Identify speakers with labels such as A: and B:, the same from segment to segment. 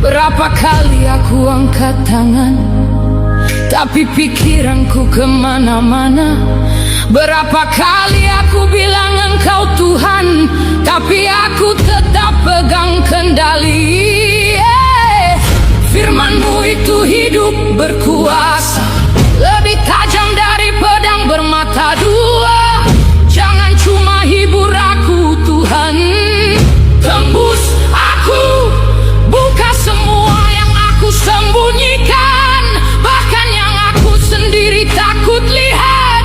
A: Berapa kali aku angkat tangan, tapi pikiranku kemana-mana. Berapa kali aku bilang Engkau Tuhan, tapi aku tetap pegang kendali. Firman-Mu itu hidup berkuasa, lebih tajam dari pedang bermata dua. Jangan cuma hibur aku Tuhan, tembus aku, buka semua yang aku sembunyikan, bahkan yang aku sendiri takut lihat.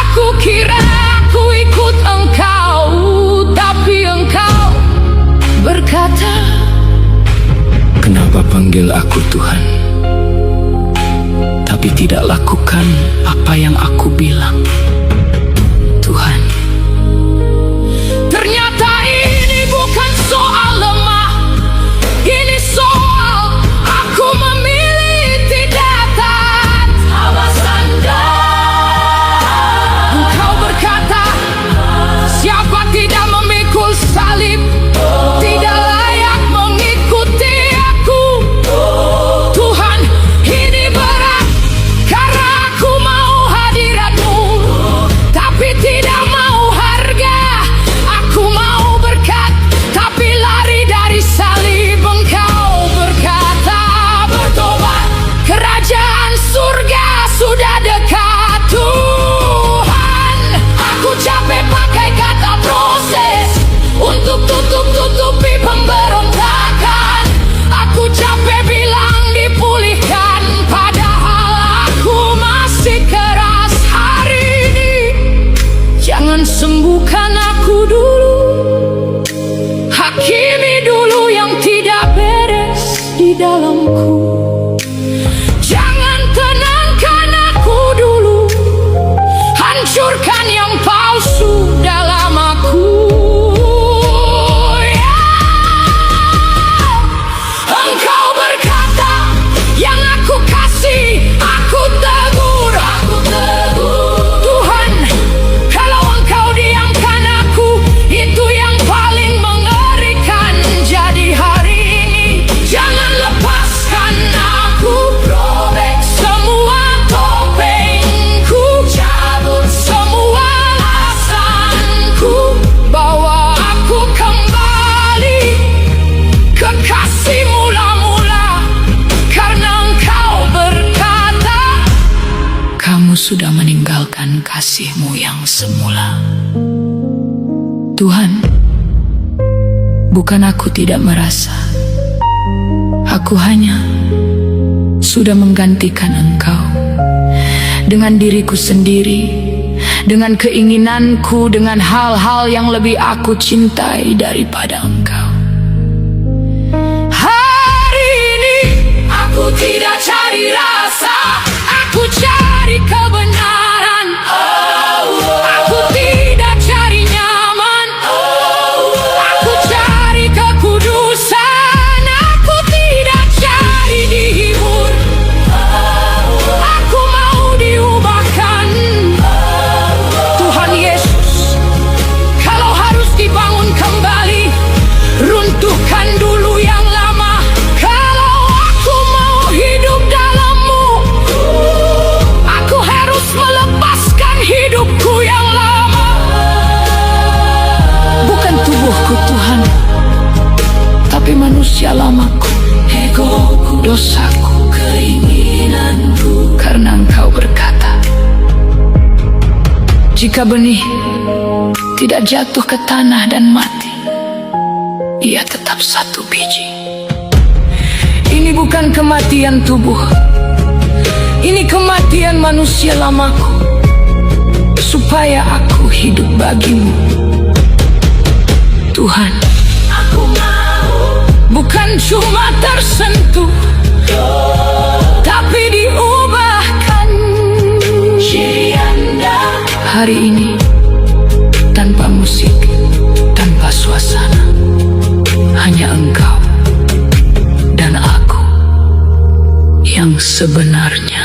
A: Aku kira aku ikut Engkau, tapi Engkau berkata, kenapa panggil aku Tuhan, tapi tidak lakukan apa yang aku bilang? Tuhan, ternyata ini bukan soal lemah, ini soal aku memilih tidak taat. Awas Anda. Engkau berkata, siapa tidak memikul salib tidak layak mengikuti aku. Tuhan, ini berat karena aku mau hadirat-Mu, tapi tidak mau harga. Aku mau berkat, tapi lari dari salib. Engkau berkata, bertobat, kerajaan surga sudah dekat. Tuhan, aku capek pakai kata proses untuk tutupi pemberontakan. Aku capek bilang dipulihkan, padahal aku masih keras. Hari ini jangan sembuhkan aku dulu, hakimi dulu yang tidak beres di dalamku. Jangan tenangkan aku dulu, hancurkan yang palsu dalam aku. Engkau berkata, yang aku kasih aku tegur. Tuhan, kalau Engkau diamkan aku, itu yang paling mengerikan. Jadi hari ini jangan lepaskan aku. Robek semua topengku, cabut semua alasanku, bawa aku kembali ke kasih mula-mula. Karena Engkau berkata, kamu sudah meninggalkan kasih-Mu yang semula. Tuhan, bukan aku tidak merasa, aku hanya sudah menggantikan Engkau dengan diriku sendiri, dengan keinginanku, dengan hal-hal yang lebih aku cintai daripada Engkau. Hari ini aku tidak cari rasa, aku cari kebenaran. Aku tidak cari nyaman, aku cari kekudusan. Aku tidak cari dihibur, aku mau diubahkan. Tuhan Yesus, kalau harus dibangun kembali, runtuhkan dulu yang lama. Kalau aku mau hidup dalam-Mu, aku harus melepaskan hidupku yang lama. Bukan tubuhku Tuhan, tapi manusia lamaku, egoku, dosaku, keinginanku. Karena Engkau berkata, jika benih tidak jatuh ke tanah dan mati, ia tetap satu biji. Ini bukan kematian tubuh, ini kematian manusia lamaku, supaya aku hidup bagi-Mu. Tuhan, aku mau bukan cuma tersentuh, tapi diubahkan. Hari ini tanpa musik, tanpa suasana, hanya Engkau dan aku yang sebenarnya.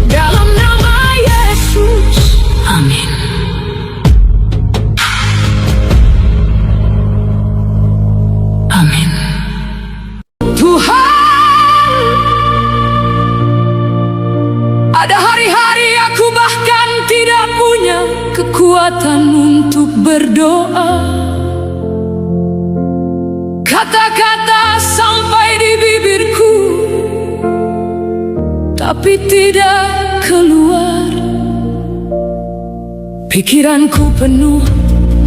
A: Dalam nama Yesus, amin. Amin. berdoa. Kata-kata sampai di bibirku, tapi tidak keluar. Pikiranku penuh,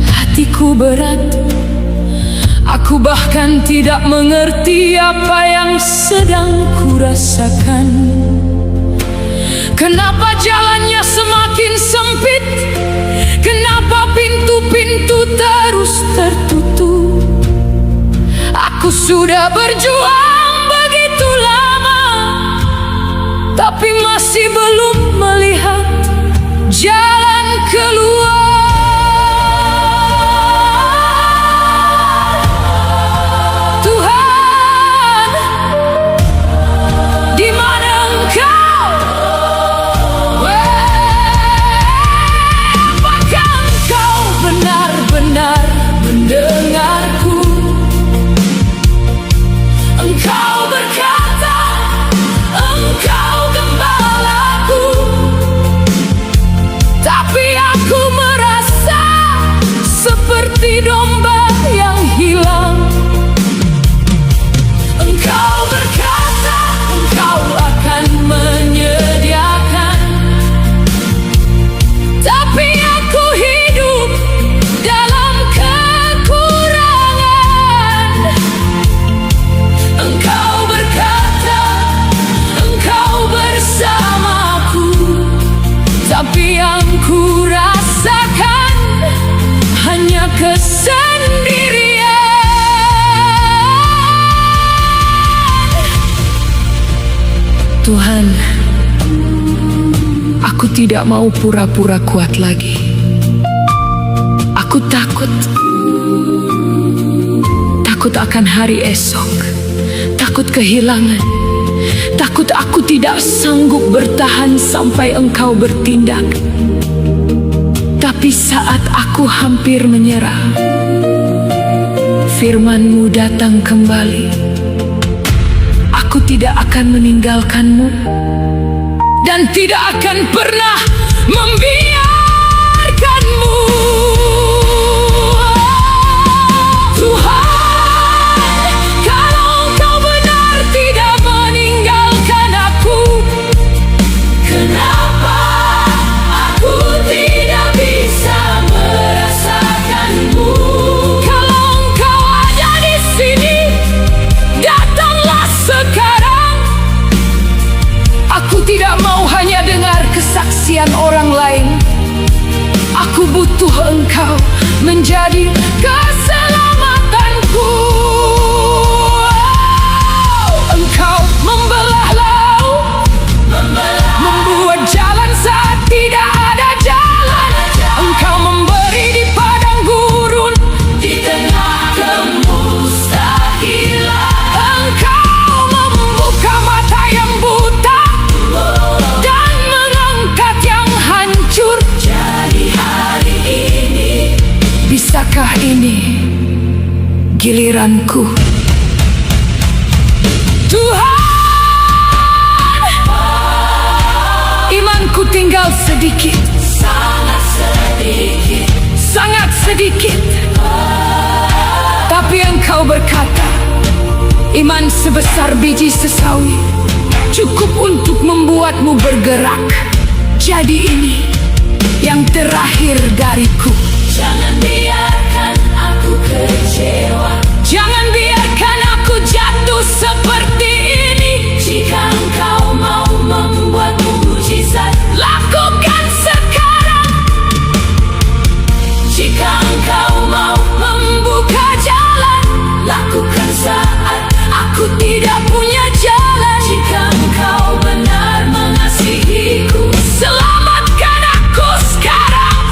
A: hatiku berat. Aku bahkan tidak mengerti apa yang sedang kurasakan. Kenapa jalannya semakin sempit? Kenapa pintu-pintu terus tertutup? Aku sudah berjuang begitu lama, tapi masih belum melihat jalan keluar. Tuhan, di mana Engkau? Apakah Engkau benar-benar mendengarku? Engkau berkata, Engkau gembalaku, tapi aku merasa seperti domba yang hilang. Engkau berkata, Engkau akan menyediakan, tapi aku hidup dalam kekurangan. Engkau berkata, Engkau bersamaku, tapi yang ku rasakan hanya kesendirian. Tuhan, aku tidak mau pura-pura kuat lagi. Aku takut akan hari esok, takut kehilangan, takut aku tidak sanggup bertahan sampai Engkau bertindak. Tapi saat aku hampir menyerah, firman-Mu datang kembali. Aku tidak akan meninggalkan-Mu dan tidak akan pernah membiarkan-Mu. Tuhan, kalau Engkau benar tidak meninggalkan aku, kenapa aku tidak bisa merasakan-Mu? Kalau Engkau ada di sini, datanglah sekarang. Aku tidak mau hanya dengar kesaksian orang lain. Aku butuh Engkau menjadi keselamatanku. Engkau membelah laut, membuat jalan saat tidak ada jalan. Engkau memberi di padang gurun, di tengah kemustahilan. Engkau membuka mata yang buta dan mengangkat yang hancur. Jadi hari ini, bisakah ini giliranku? Tuhan, imanku tinggal sedikit, sangat sedikit, sangat sedikit. Tapi Engkau berkata, iman sebesar biji sesawi cukup untuk membuatmu bergerak. Jadi ini yang terakhir dariku. Jangan biarkan aku kecewa, jangan biarkan aku jatuh seperti ini. Jika Engkau mau membuat mukjizat, lakukan sekarang. Jika Engkau mau membuka jalan, lakukan saat aku tidak punya jalan. Jika Engkau benar mengasihiku, selamatkan aku sekarang.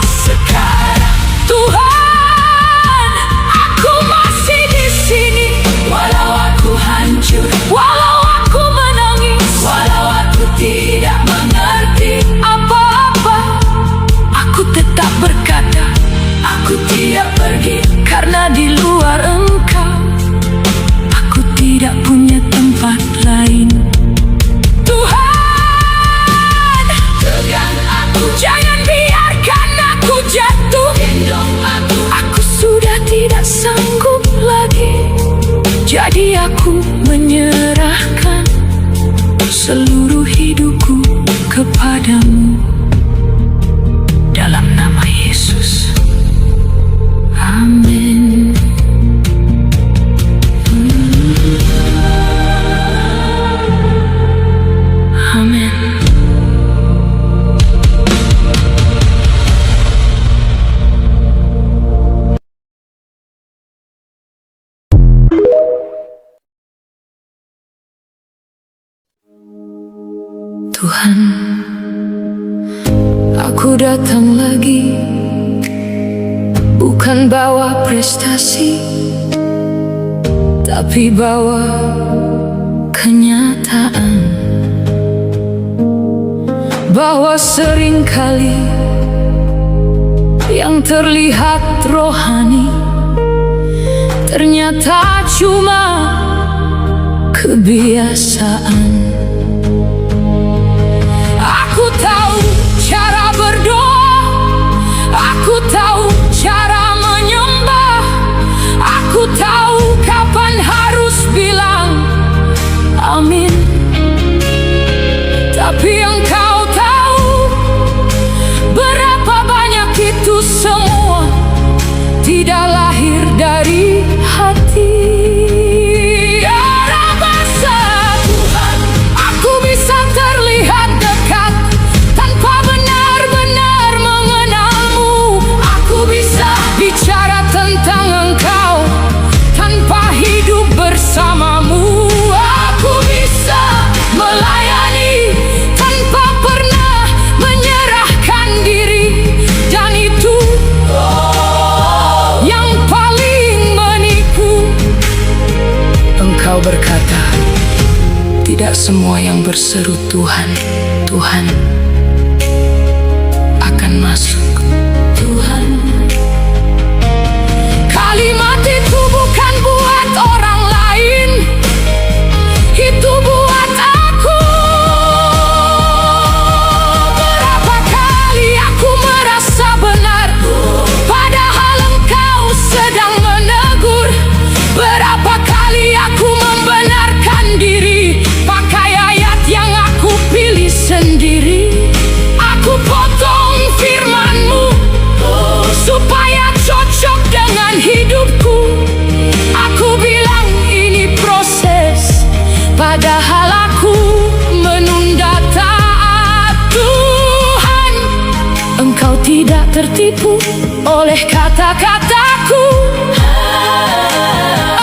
A: Tuhan, aku masih di sini. Walau aku hancur, walau aku menangis, walau aku tidak mengerti apa-apa, aku tetap berkata, aku tidak pergi. Karena di luar Engkau, Jadi aku menyerahkan seluruh hidupku kepadamu. Dalam nama Yesus, amin. Amin. Tuhan, aku datang lagi, bukan bawa prestasi, tapi bawa kenyataan bahwa seringkali yang terlihat rohani ternyata cuma kebiasaan. Aku tahu cara berdoa, aku tahu cara menyembah, aku tahu kapan harus bilang amin. Tapi engkau tahu berapa banyak itu semua tidak lahir dari hati. Engkau berkata, tidak semua yang berseru Tuhan, Tuhan akan masuk. Tuhan, kalimat itu bukan buat orang lain, itu buat aku. Berapa kali aku merasa benar, padahal engkau sedang menegur. Berapa kali aku membenarkan diri pakai ayat yang aku pilih sendiri. Aku potong firman-Mu supaya cocok dengan hidupku. Aku bilang ini proses, padahal aku menunda taat. Tuhan, Engkau tidak tertipu oleh kata-kataku.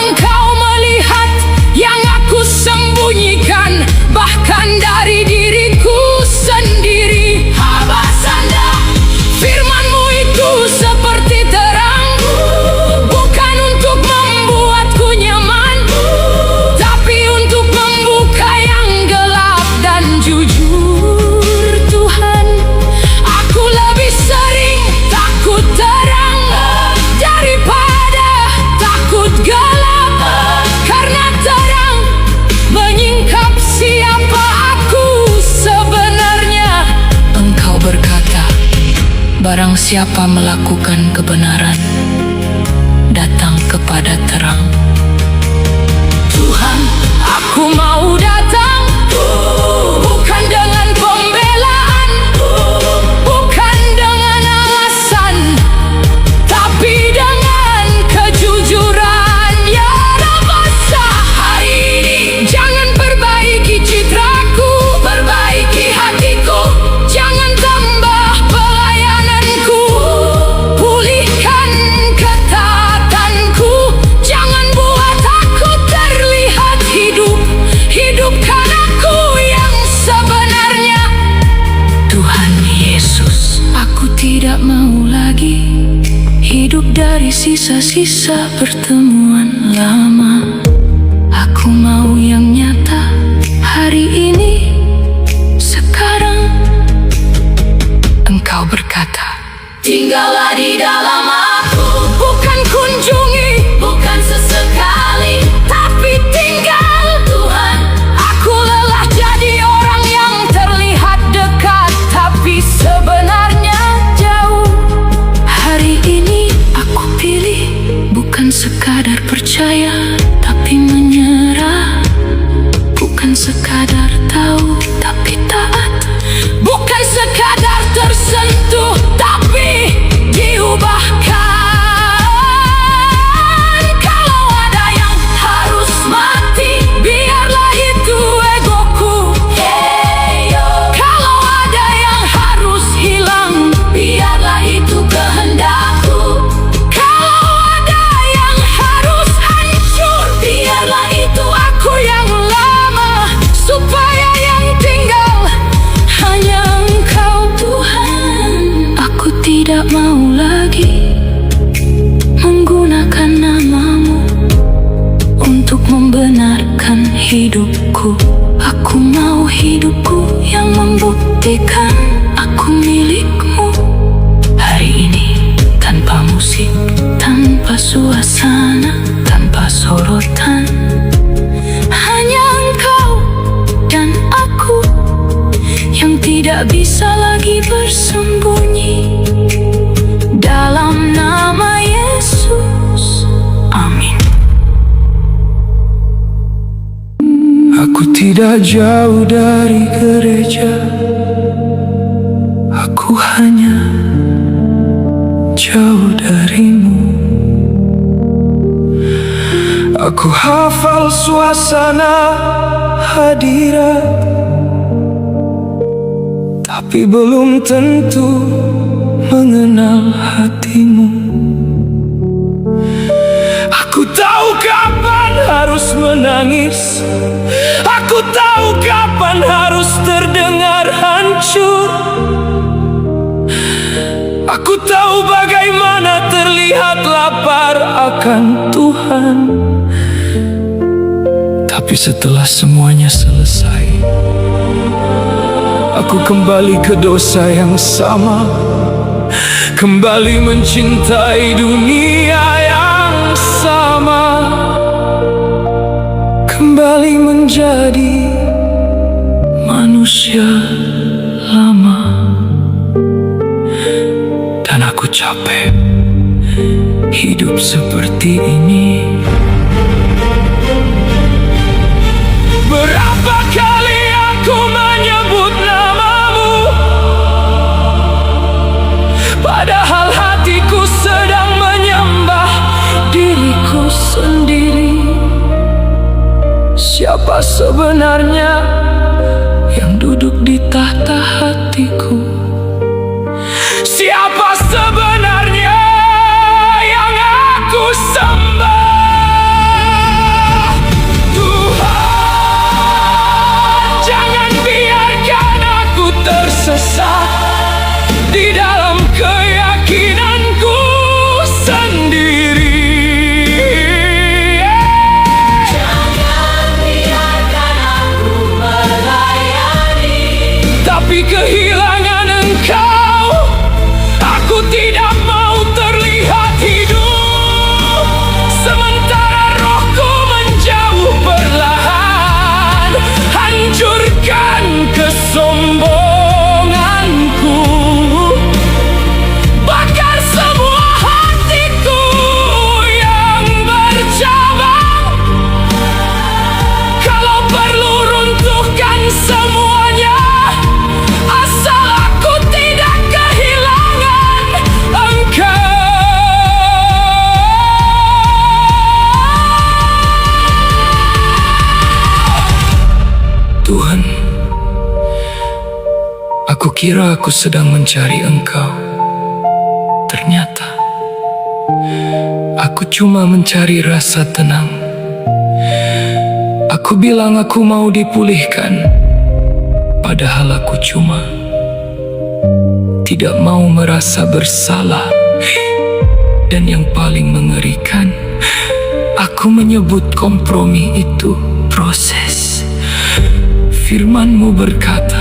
A: Engkau melihat yang aku sembunyikan, bahkan dari diriku sendiri. Habasanda, firman-Mu itu seperti terang, bukan untuk membuatku nyaman, tapi untuk membuka yang gelap dan jujur. Tuhan, aku lebih sering takut terang daripada takut gelap, karena terang menyingkap siapa aku sebenarnya. Engkau berkata, barang siapa melakukan kebenaran, datang kepada terang. Tuhan, aku mau datang, bukan dengan pembelaan, bukan dengan alasan, tapi dengan kejujuran. Ya Rabasa, hari ini jangan perbaiki citraku, perbaiki hatiku, jangan tambah pelayananku, pulihkan ketaatanku, jangan buat aku terlihat hidup, hidupkan aku yang sebenarnya. Tuhan Yesus, aku tidak mau lagi hidup dari sisa-sisa pertemuan lama. Aku mau yang nyata hari ini, sekarang. Engkau berkata, tinggallah di dalam aku, bukan kunjungi, bukan sesekali, tapi tinggal. Tuhan, aku lelah jadi orang yang terlihat dekat, tapi sebenarnya jauh. Hari ini aku pilih bukan sekadar percaya, tapi benarkan hidupku. Aku mau hidupku yang membuktikan aku milikmu. Hari ini tanpa musik, tanpa suasana, tanpa sorotan, hanya engkau dan aku yang tidak bisa lagi bersembunyi. Dalam nama Yesus, amin.
B: Aku tidak jauh dari gereja, aku hanya jauh darimu. Aku hafal suasana hadirat, tapi belum tentu mengenal hatimu. Aku tahu kapan harus menangis, aku tahu kapan harus terdengar hancur. Aku tahu bagaimana terlihat lapar akan Tuhan. Tapi setelah semuanya selesai, aku kembali ke dosa yang sama, kembali mencintai dunia yang sama, kembali menjadi manusia lama. Dan aku capek hidup seperti ini. Berapa kali aku menyebut namamu, padahal hatiku sedang menyembah diriku sendiri. Siapa sebenarnya yang duduk di tahta hatiku? Siapa sebenarnya yang aku sembah? Tersesat di dalam keyakinanku sendiri. Jangan biarkan aku melayani, tapi kehilangan engkau, aku tidak mau terlihat hidup sementara rohku menjauh perlahan. Hancurkan kesombongan, Tuhan, aku kira aku sedang mencari Engkau. Ternyata aku cuma mencari rasa tenang. Aku bilang aku mau dipulihkan, padahal aku cuma tidak mau merasa bersalah. Dan yang paling mengerikan, aku menyebut kompromi itu proses. Firman-Mu berkata,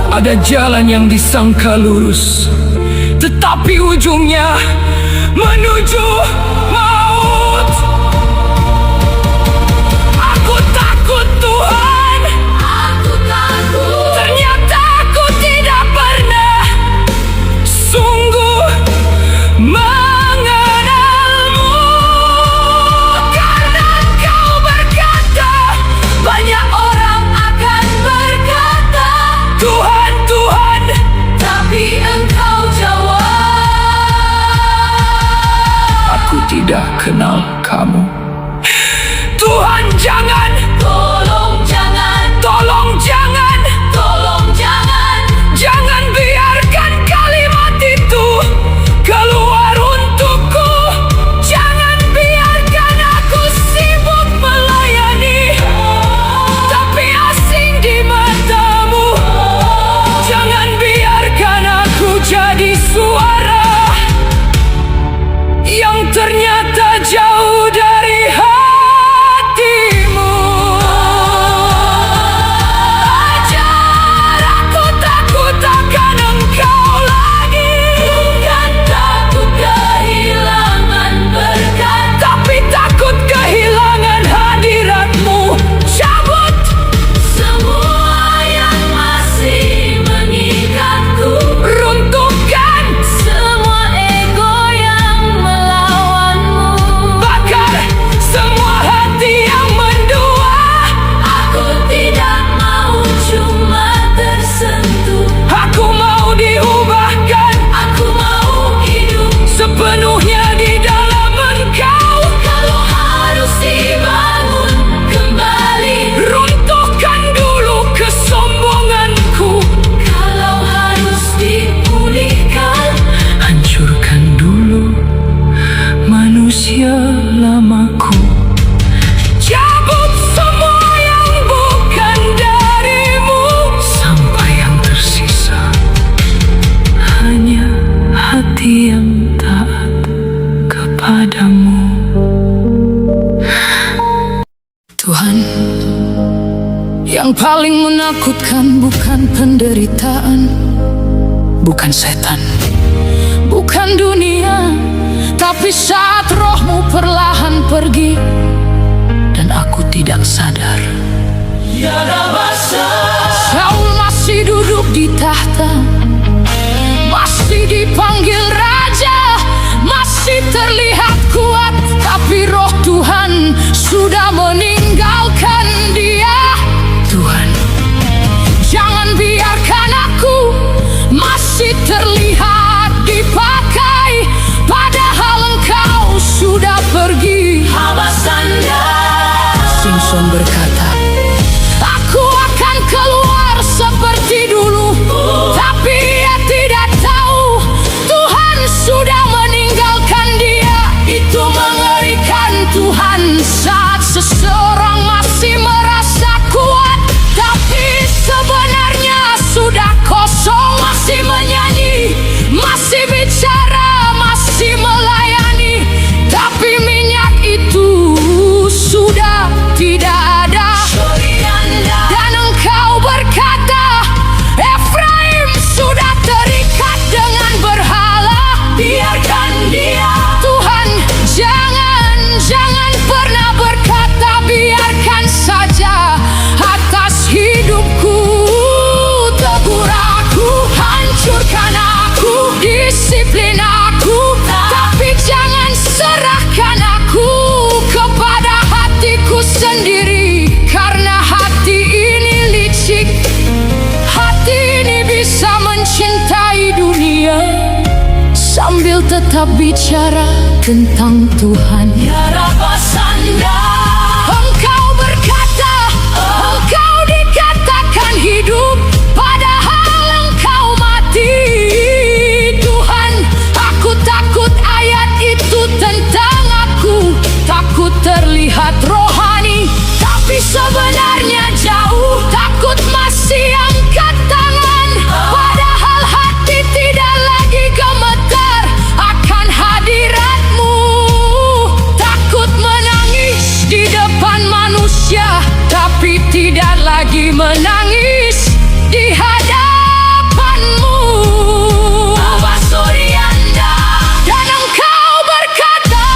B: ada jalan yang disangka lurus, tetapi ujungnya menuju maut. Aku takut Tuhan, aku takut. Ternyata aku tidak pernah sungguh mengenalmu. Karena Engkau berkata, banyak orang akan berkata, Tuhan, Tuhan, tapi Engkau jawab, aku
A: Tuhan, yang paling menakutkan bukan penderitaan, bukan setan, bukan dunia, tapi saat rohmu perlahan pergi dan aku tidak sadar. Saul masih duduk di tahta, masih dipanggil raja, masih terlihat kuat, tapi roh Tuhan sudah meninggalkan dia. Tuhan, jangan biarkan aku masih terlihat dipakai, padahal Engkau sudah pergi. Simpson berkata, aku akan keluar seperti dulu, tapi ia tidak tahu Tuhan sudah meninggalkan dia. Itu mengerikan Tuhan, saat seseorang masih merasa kuat, tapi sebenarnya sudah kosong. Masih menyanyi, masih bicara, masih melayani, tapi minyak itu sudah tidak ada. Dan Engkau berkata, Efraim sudah terikat dengan berhala. Biarkan dia. Tuhan, jangan pernah berkata biarkan saja atas hidupku. Tegur aku, hancurkan aku, disiplin aku, tapi jangan serahkan aku kepada hatiku sendiri, karena hati ini licik. Hati ini bisa mencintai dunia sambil tetap bicara tentang Tuhan. Engkau berkata, engkau dikatakan hidup, padahal engkau mati. Tuhan, aku takut ayat itu tentang aku. Takut terlihat rohani, tapi sebenarnya jauh. Takut masih angkat tangan, padahal hati tidak lagi gemetar akan hadirat-Mu. Takut menangis di depan manusia, tapi tidak lagi menangis di hadapan-Mu. Dan Engkau berkata,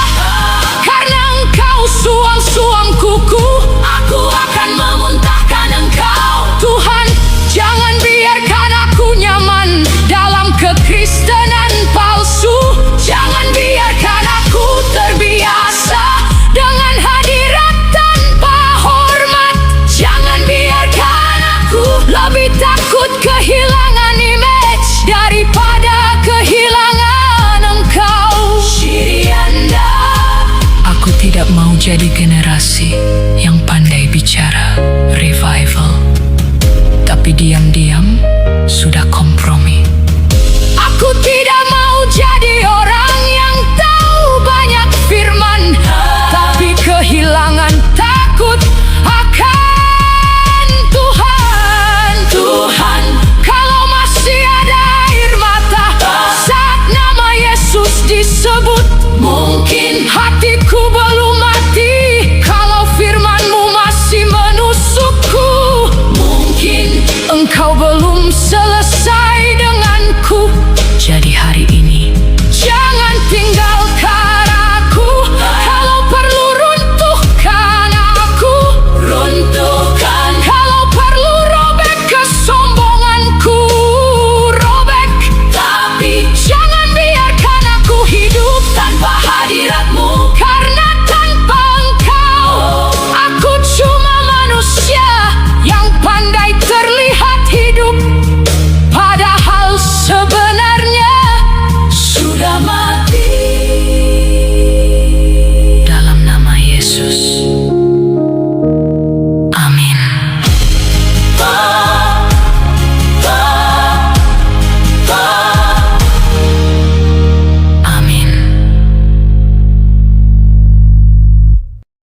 A: karena Engkau suam-suam kuku, aku akan memuntahkan Engkau. Tuhan, jangan biarkan aku nyaman dalam kekristenan palsu. Jangan biarkan aku terbiasa dengan hadirat tanpa hormat. Jangan biarkan aku lebih takut kehilangan image daripada kehilangan Engkau. Aku tidak mau jadi generasi yang pandai bicara revival, tapi diam-diam